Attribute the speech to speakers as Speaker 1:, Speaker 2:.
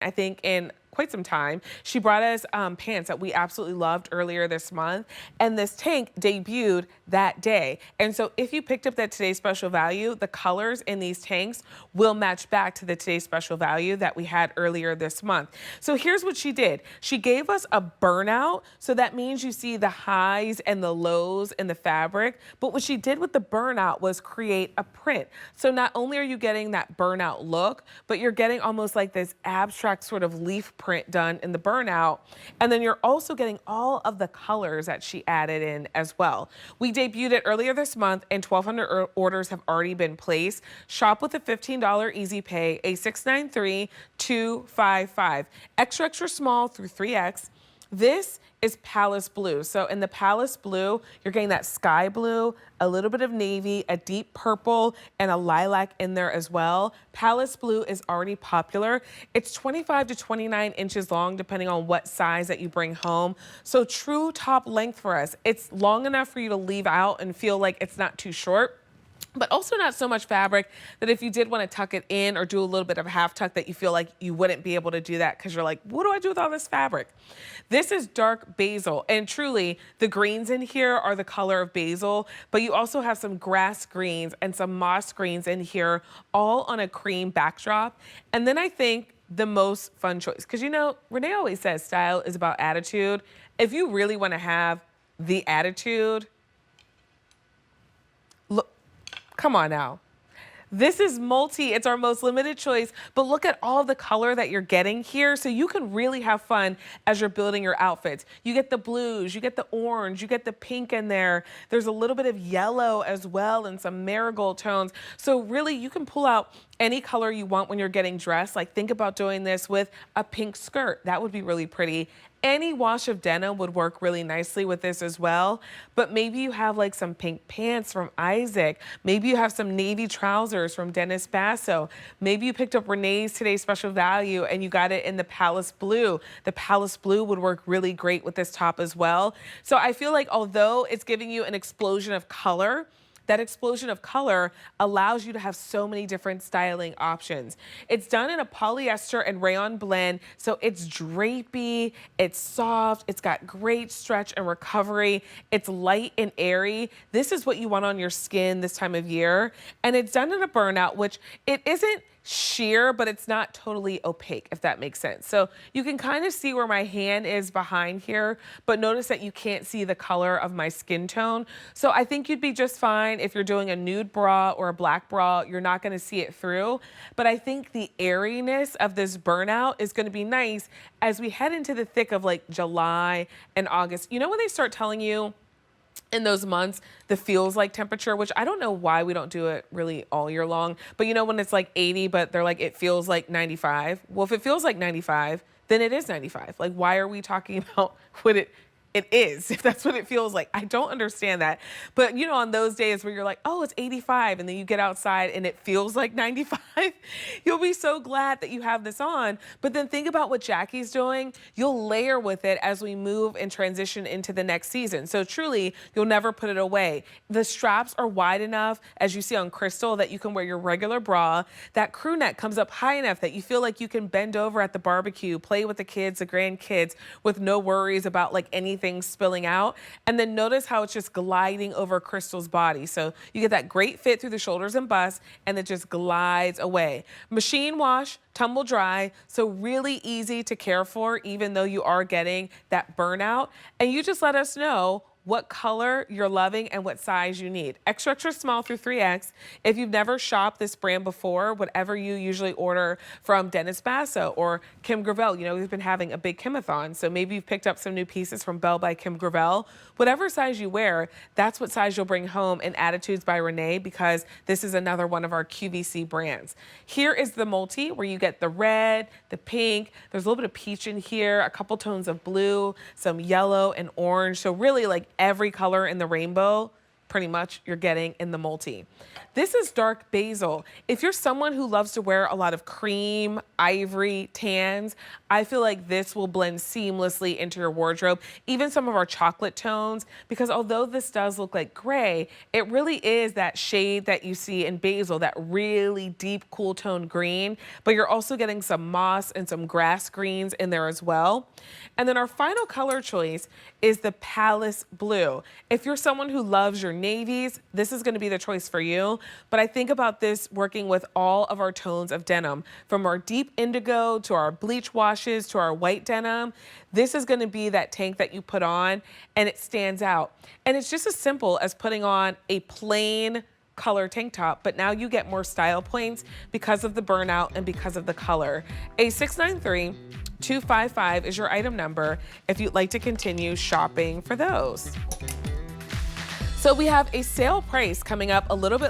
Speaker 1: I think, in quite some time. She brought us pants that we absolutely loved earlier this month, and this tank debuted that day. And so if you picked up that today's special value, the colors in these tanks will match back to the today's special value that we had earlier this month. So here's what she did. She gave us a burnout. So that means you see the highs and the lows in the fabric. But what she did with the burnout was create a print. So not only are you getting that burnout look, but you're getting almost like this abstract sort of leaf print done in the burnout. And then you're also getting all of the colors that she added in as well. We debuted it earlier this month and 1,200 orders have already been placed. Shop with a $15 easy pay, a 693-255. Extra, extra small through 3X. This is Palace Blue. So in the Palace Blue, you're getting that sky blue, a little bit of navy, a deep purple, and a lilac in there as well. Palace Blue is already popular. It's 25 to 29 inches long, depending on what size that you bring home. So true top length for us. It's long enough for you to leave out and feel like it's not too short, but also not so much fabric that if you did want to tuck it in or do a little bit of a half tuck that you feel like you wouldn't be able to do that because you're like, what do I do with all this fabric? This is dark basil, and truly the greens in here are the color of basil, but you also have some grass greens and some moss greens in here, all on a cream backdrop. And then I think the most fun choice, because you know, Renee always says style is about attitude. If you really want to have the attitude, look, come on now. This is multi, it's our most limited choice, but look at all the color that you're getting here. So you can really have fun as you're building your outfits. You get the blues, you get the orange, you get the pink in there. There's a little bit of yellow as well and some marigold tones. So really you can pull out any color you want when you're getting dressed. Like think about doing this with a pink skirt. That would be really pretty. Any wash of denim would work really nicely with this as well. But maybe you have like some pink pants from Isaac. Maybe you have some navy trousers from Dennis Basso. Maybe you picked up Renee's Today's Special Value and you got it in the Palace Blue. The Palace Blue would work really great with this top as well. So I feel like although it's giving you an explosion of color, that explosion of color allows you to have so many different styling options. It's done in a polyester and rayon blend, so it's drapey, it's soft, it's got great stretch and recovery, it's light and airy. This is what you want on your skin this time of year. And it's done in a burnout, which it isn't sheer, but it's not totally opaque, if that makes sense. So you can kind of see where my hand is behind here, but notice that you can't see the color of my skin tone. So I think you'd be just fine if you're doing a nude bra or a black bra. You're not going to see it through. But I think the airiness of this burnout is going to be nice as we head into the thick of like July and August. You know when they start telling you in those months, the feels like temperature, which I don't know why we don't do it really all year long. But you know when it's like 80, but they're like, it feels like 95. Well, if it feels like 95, then it is 95. Like, why are we talking about what it is, if that's what it feels like? I don't understand that. But you know, on those days where you're like, oh, it's 85, and then you get outside and it feels like 95, you'll be so glad that you have this on. But then think about what Jackie's doing. You'll layer with it as we move and transition into the next season. So truly, you'll never put it away. The straps are wide enough, as you see on Crystal, that you can wear your regular bra. That crew neck comes up high enough that you feel like you can bend over at the barbecue, play with the kids, the grandkids, with no worries about like anything spilling out. And then notice how it's just gliding over Crystal's body. So you get that great fit through the shoulders and bust, and it just glides away. Machine wash, tumble dry, so really easy to care for, even though you are getting that burnout. And you just let us know what color you're loving and what size you need. Extra, extra small through 3X. If you've never shopped this brand before, whatever you usually order from Dennis Basso or Kim Gravel, you know, we've been having a big Kimathon, so maybe you've picked up some new pieces from Belle by Kim Gravel. Whatever size you wear, that's what size you'll bring home in Attitudes by Renee, because this is another one of our QVC brands. Here is the multi, where you get the red, the pink, there's a little bit of peach in here, a couple tones of blue, some yellow and orange. So really like every color in the rainbow pretty much you're getting in the multi. This is dark basil. If you're someone who loves to wear a lot of cream, ivory, tans, I feel like this will blend seamlessly into your wardrobe, even some of our chocolate tones, because although this does look like gray, it really is that shade that you see in basil, that really deep, cool tone green, but you're also getting some moss and some grass greens in there as well. And then our final color choice is the Palace Blue. If you're someone who loves your navies, this is gonna be the choice for you. But I think about this working with all of our tones of denim, from our deep indigo to our bleach washes to our white denim. This is gonna be that tank that you put on and it stands out. And it's just as simple as putting on a plain color tank top, but now you get more style points because of the burnout and because of the color. A 693-255 is your item number if you'd like to continue shopping for those. So we have a sale price coming up a little bit